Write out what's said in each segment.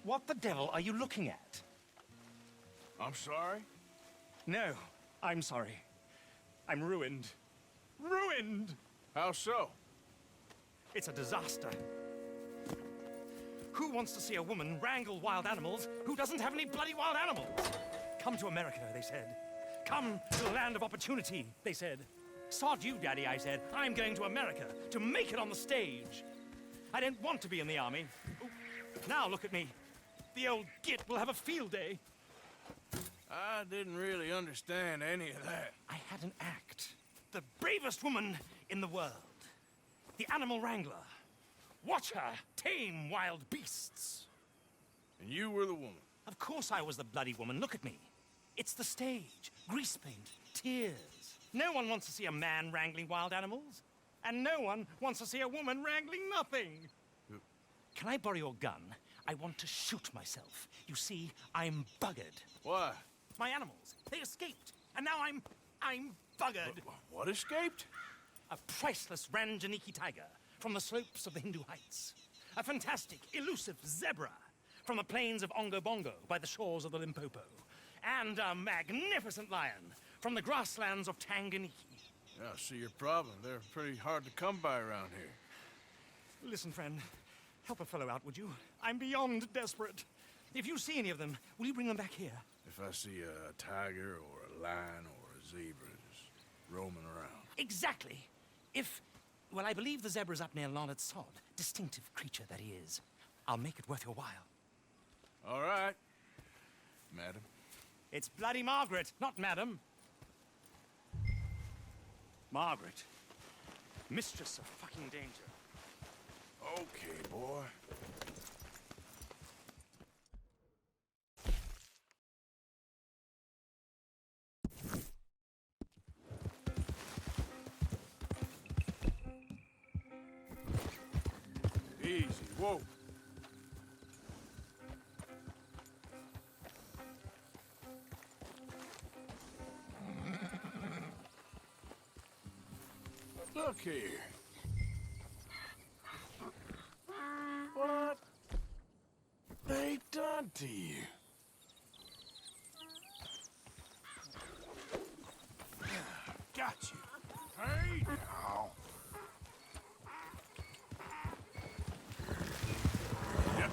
What the devil are you looking at? I'm sorry? No, I'm sorry. I'm ruined. Ruined! How so? It's a disaster. Who wants to see a woman wrangle wild animals who doesn't have any bloody wild animals? Come to America, they said. Come to the land of opportunity, they said. Sod you, Daddy, I said. I'm going to America to make it on the stage. I don't want to be in the army. Ooh, now look at me. The old git will have a field day. I didn't really understand any of that. I had an act. The bravest woman in the world. The animal wrangler. Watch her tame wild beasts. And you were the woman. Of course I was the bloody woman. Look at me. It's the stage. Grease paint. Tears. No one wants to see a man wrangling wild animals. And no one wants to see a woman wrangling nothing. Can I borrow your gun? I want to shoot myself. You see, I'm buggered. Why? My animals, they escaped. And now I'm buggered. What escaped? A priceless Ranjaniki tiger from the slopes of the Hindu Heights. A fantastic, elusive zebra from the plains of Ongo Bongo by the shores of the Limpopo. And a magnificent lion from the grasslands of Tanganyika. Yeah, I see your problem. They're pretty hard to come by around here. Listen, friend, help a fellow out, would you? I'm beyond desperate. If you see any of them, will you bring them back here? If I see a tiger or a lion or a zebra just roaming around. Exactly. Well, I believe the zebra's up near Larned Sod. Distinctive creature that he is. I'll make it worth your while. All right, madam. It's bloody Margaret, not madam. Margaret. Mistress of fucking danger. Okay, boy. Easy, whoa. Look here. What they done to you? Got you. Hey, now. Yep.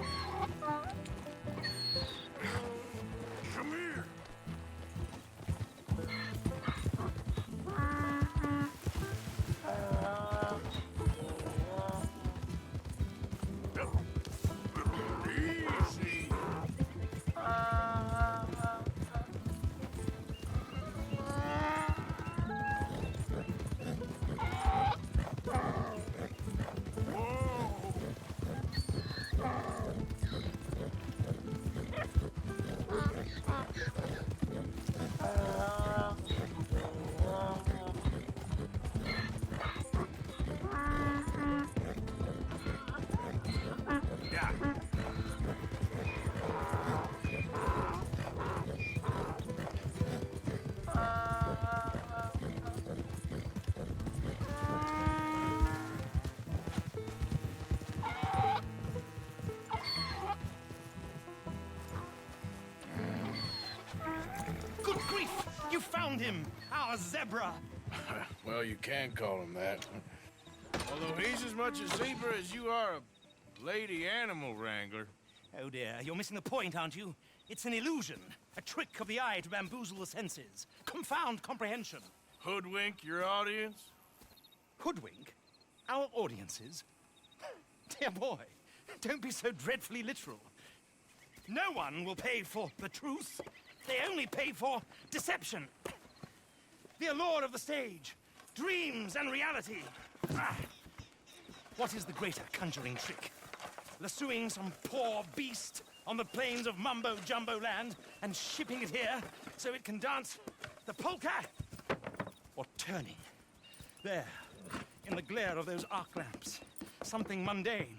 Come on now. Come here. Easy. Whoa. Yeah. Good grief! You found him! Our zebra! Well, you can call him that. Although he's as much a zebra as you are a lady animal wrangler. Oh dear, you're missing the point, aren't you? It's an illusion. A trick of the eye to bamboozle the senses. Confound comprehension. Hoodwink your audience? Hoodwink? Our audiences? Dear boy, don't be so dreadfully literal. No one will pay for the truth. They only pay for deception. The allure of the stage, dreams and reality. Ah. What is the greater conjuring trick? Lassoing some poor beast on the plains of mumbo-jumbo land and shipping it here so it can dance the polka? Or turning, there, in the glare of those arc lamps, something mundane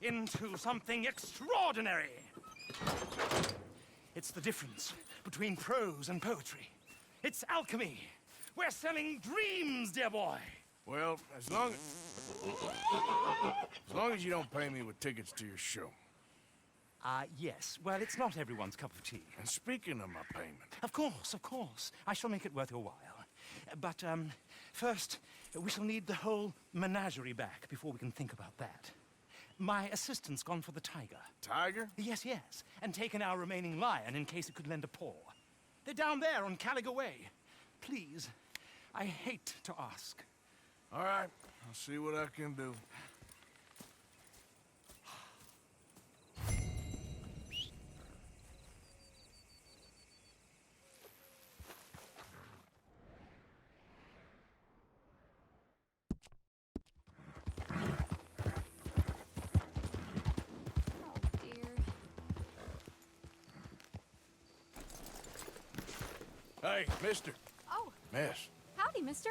into something extraordinary. It's the difference between prose and poetry. It's alchemy. We're selling dreams, dear boy. Well, as long as you don't pay me with tickets to your show. Yes. Well, it's not everyone's cup of tea. And speaking of my payment, Of course, of course. I shall make it worth your while. But, first, we shall need the whole menagerie back before we can think about that. My assistant's gone for the tiger. Tiger? Yes, yes. And taken our remaining lion in case it could lend a paw. They're down there on Caliga Way. Please, I hate to ask. All right, I'll see what I can do. Hey, mister. Oh, Miss, howdy, mister.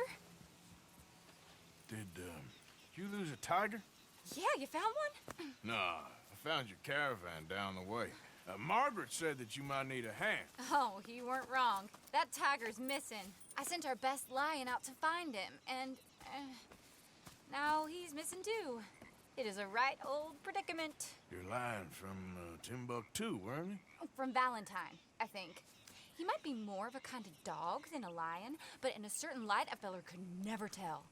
did you lose a tiger? Yeah, you found one? Nah, I found your caravan down the way. Margaret said that you might need a hand. Oh, you weren't wrong. That tiger's missing. I sent our best lion out to find him, and now he's missing too. It is a right old predicament. You're lying from Timbuktu, weren't you? From Valentine, I think. He might be more of a kind of dog than a lion, but in a certain light, a feller could never tell.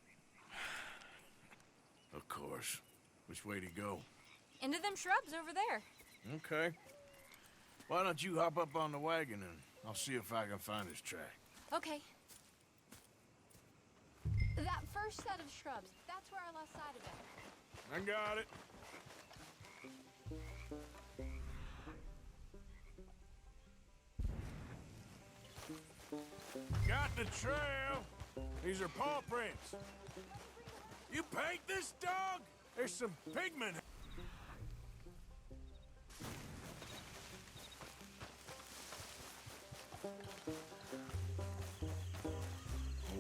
Of course. Which way to go? Into them shrubs over there. Okay. Why don't you hop up on the wagon and I'll see if I can find his track. Okay. That first set of shrubs, that's where I lost sight of him. I got it. Got the trail. These are paw prints. You paint this dog? There's some pigment.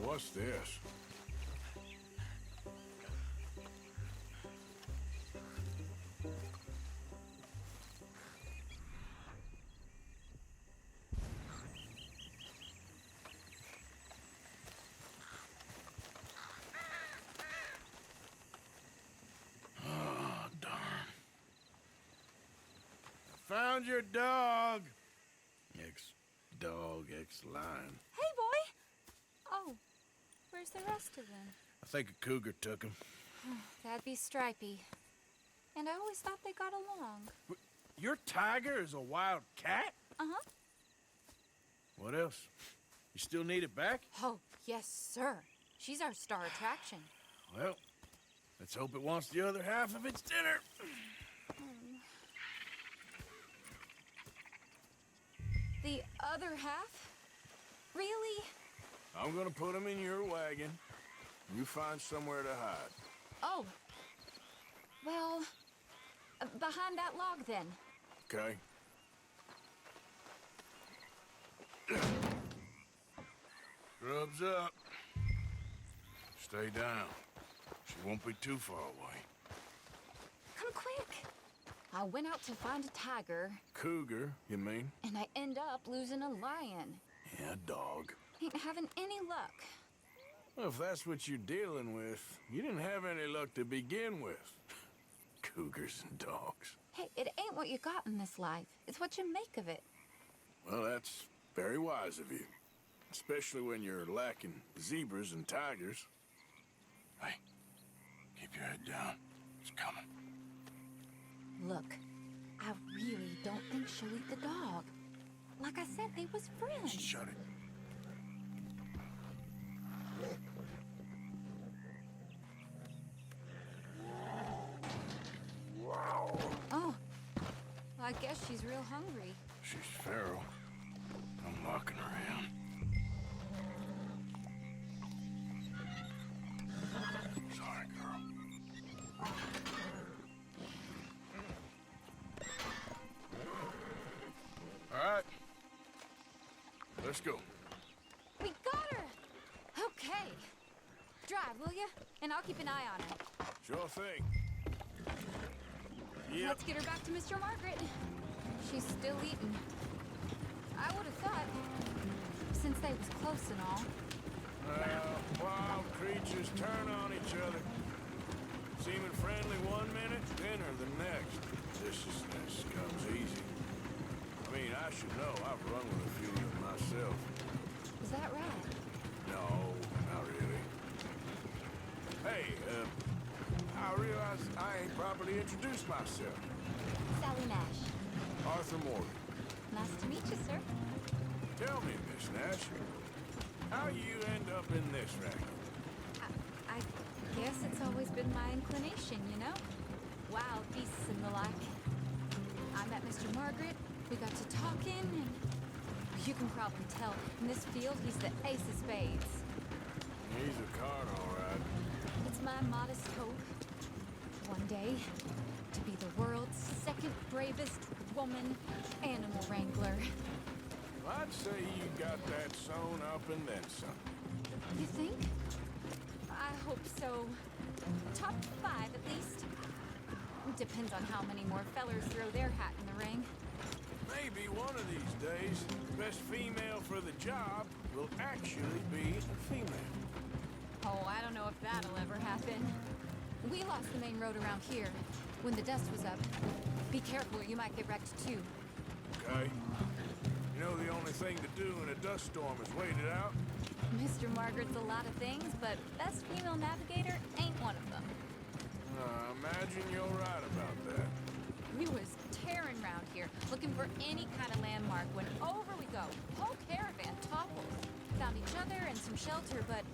What's this? Found your dog. Ex-dog, ex-lion. Hey, boy! Oh, where's the rest of them? I think a cougar took him. That'd be Stripey. And I always thought they got along. Your tiger is a wild cat? Uh-huh. What else? You still need it back? Oh, yes, sir. She's our star attraction. Well, let's hope it wants the other half of its dinner. The other half? Really? I'm gonna put him in your wagon. You find somewhere to hide. Oh. Well, behind that log, then. Okay? Scrubs up. Stay down. She won't be too far away. Come quick. I went out to find a tiger, Cougar, you mean? and I end up losing a lion. Yeah, dog. Ain't having any luck. Well, if that's what you're dealing with, you didn't have any luck to begin with. Cougars and dogs. Hey, it ain't what you got in this life. It's what you make of it. Well, that's very wise of you. Especially when you're lacking zebras and tigers. Hey, keep your head down. It's coming. Look, I really don't think she'll eat the dog. Like I said, they was friends. Shut it. Oh, I guess she's real hungry. She's feral. I'm locking her in. Sorry, girl. All right. Let's go. We got her! Okay. Drive, will you? And I'll keep an eye on her. Sure thing. Yep. Let's get her back to Mr. Margaret. She's still eating. I would have thought, since they was close and all. Wild creatures turn on each other. Seeming friendly one minute, dinner the next. Viciousness comes easy. I mean, I should know. I've run with a few of them myself. Is that right? No, not really. Hey, I realize I ain't properly introduced myself. Sally Nash. Arthur Morgan. Nice to meet you, sir. Tell me, Miss Nash, how you end up in this racket? I guess it's always been my inclination, you know? Wild beasts and the like. I met Mr. Margaret, we got to talking, and you can probably tell, in this field, he's the ace of spades. He's a card, all right. It's my modest hope, one day, to be the world's second bravest woman animal wrangler. I'd say you got that sewn up and then some. You think? I hope so. Top 5, at least. Depends on how many more fellers throw their hat in the ring. Maybe one of these days, the best female for the job will actually be a female. Oh, I don't know if that'll ever happen. We lost the main road around here when the dust was up. Be careful, you might get wrecked too. Okay? You know the only thing to do in a dust storm is wait it out? Mr. Margaret's a lot of things, but best female navigator ain't one of them. I imagine you're right about that. We was tearing around here, looking for any kind of landmark when over we go. Whole caravan toppled. Found each other and some shelter, but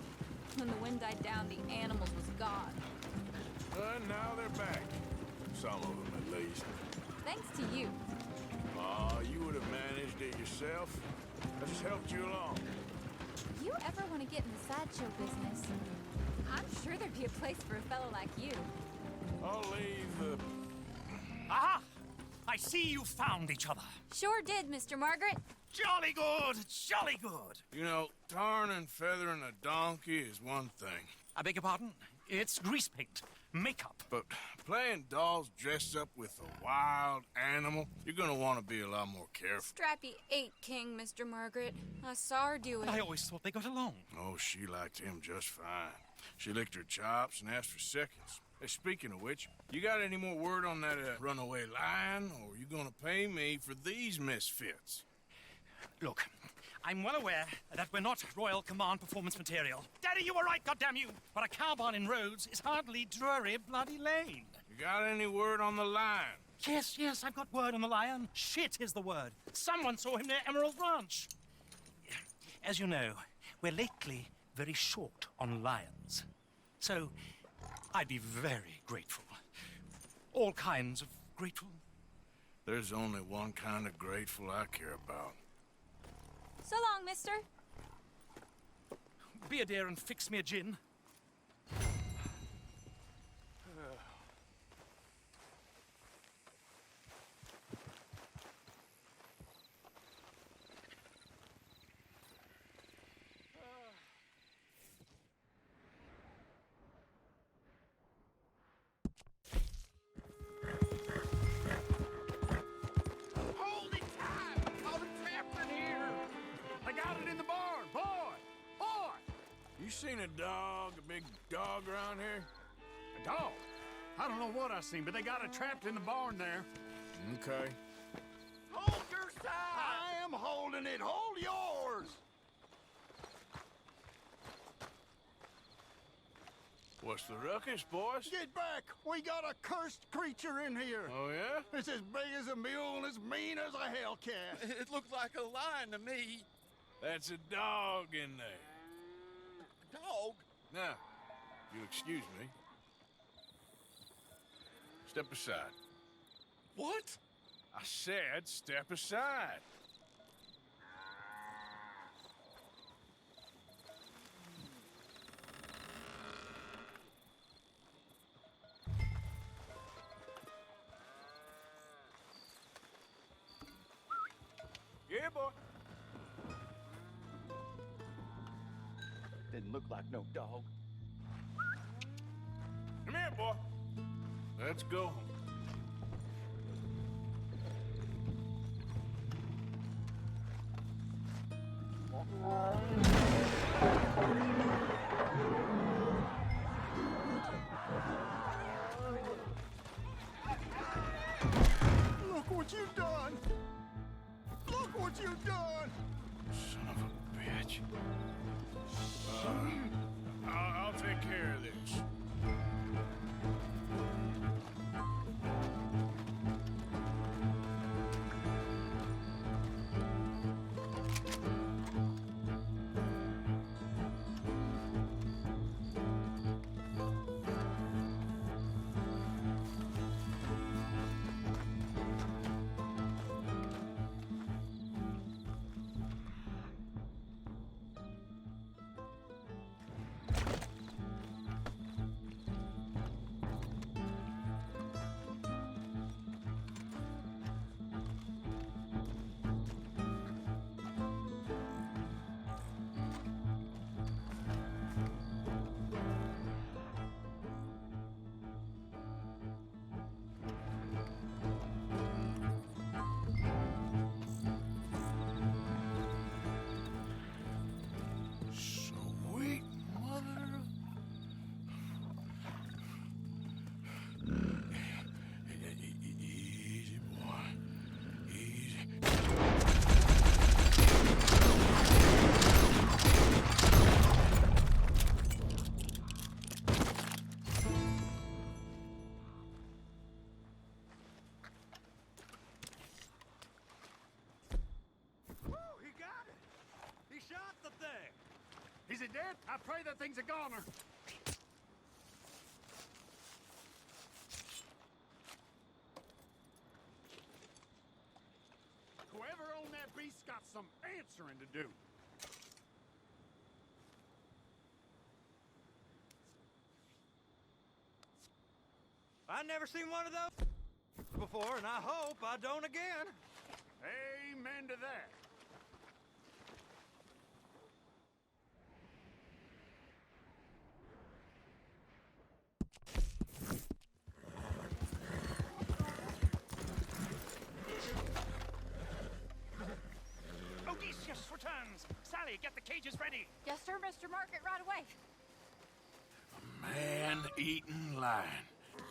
when the wind died down, the animals was gone. And now they're back. Some of them, at least. Thanks to you. You would have managed it yourself. I just helped you along. You ever want to get in the sideshow business? I'm sure there'd be a place for a fellow like you. I'll leave the... Aha! I see you found each other. Sure did, Mr. Margaret. Jolly good, jolly good. You know, tarring and feathering a donkey is one thing. I beg your pardon? It's grease paint, makeup. But playing dolls dressed up with a wild animal, you're gonna want to be a lot more careful. Strappy ain't king, Mr. Margaret. I saw her do it. I always thought they got along. Oh, she liked him just fine. She licked her chops and asked for seconds. Hey, speaking of which, you got any more word on that runaway lion, or are you gonna pay me for these misfits? Look, I'm well aware that we're not Royal Command performance material. Daddy, you were right, goddamn you! But a cow barn in Rhodes is hardly Drury Bloody Lane. You got any word on the lion? Yes, I've got word on the lion. Shit is the word. Someone saw him near Emerald Ranch. As you know, we're lately very short on lions. So, I'd be very grateful. All kinds of grateful. There's only one kind of grateful I care about. So long, mister. Be a dear and fix me a gin. Hold it tight! I caught a trap in here! I got it in the barn! Boy! Boy! You seen a dog, a big dog around here? A dog? I don't know what I seen, but they got it trapped in the barn there. Okay. Hold your side! I am holding it! Hold yours! What's the ruckus, boys? Get back! We got a cursed creature in here! Oh, yeah? It's as big as a mule and as mean as a hellcat. It looked like a lion to me. That's a dog in there. Dog? Now, if you'll excuse me. Step aside. What? I said step aside. Yeah, boy. Didn't look like no dog. Come here, boy. Let's go. Look what you've done! Look what you've done! Son of a bitch. I'll take care of this. Sweet mother of... Easy, boy. Easy. Woo, he got it! He shot the thing! Is it dead? I pray that thing's a goner. Whoever owned that beast got some answering to do. I've never seen one of those before, and I hope I don't again. Amen to that. Odysseus returns. Sally, get the cages ready. Yes, sir, Mr. Margaret, right away. Man-eating lion.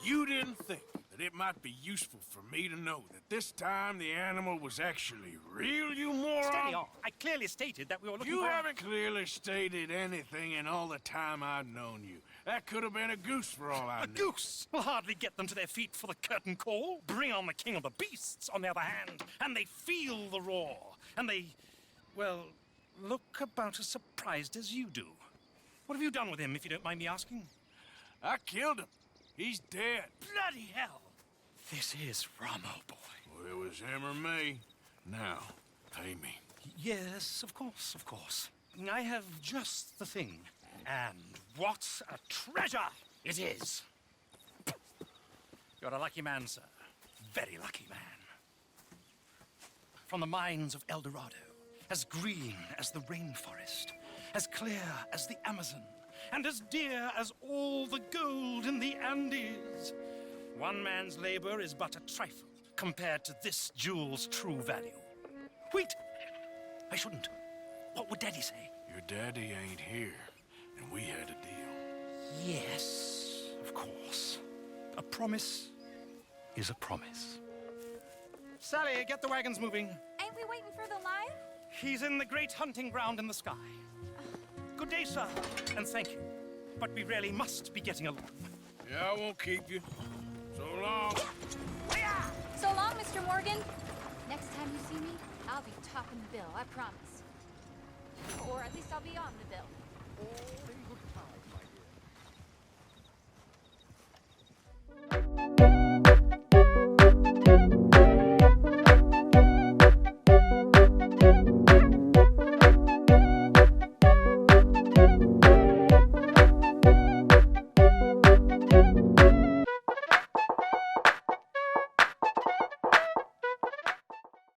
You didn't think that it might be useful for me to know that this time the animal was actually real, you moron? Steady on. I clearly stated that we were looking You for... haven't clearly stated anything in all the time I've known you. That could have been a goose for all I A knew. goose will hardly get them to their feet for the curtain call. Bring on the king of the beasts, on the other hand, and they feel the roar. And they, well, look about as surprised as you do. What have you done with him, if you don't mind me asking? I killed him. He's dead. Bloody hell! This is Ramo, boy. Well, it was him or me. Now, pay me. Yes, of course, of course. I have just the thing. And what a treasure it is! You're a lucky man, sir. Very lucky man. From the mines of El Dorado, as green as the rainforest, as clear as the Amazon, and as dear as all the gold in the Andes. One man's labor is but a trifle compared to this jewel's true value. Wait! I shouldn't. What would Daddy say? Your daddy ain't here, and we had a deal. Yes, of course. A promise is a promise. Sally, get the wagons moving. Ain't we waiting for the lion? He's in the great hunting ground in the sky. Good day, sir, and thank you. But we really must be getting along. Yeah, I won't keep you. So long. So long, Mr. Morgan. Next time you see me, I'll be topping the bill, I promise. Or at least I'll be on the bill. Holy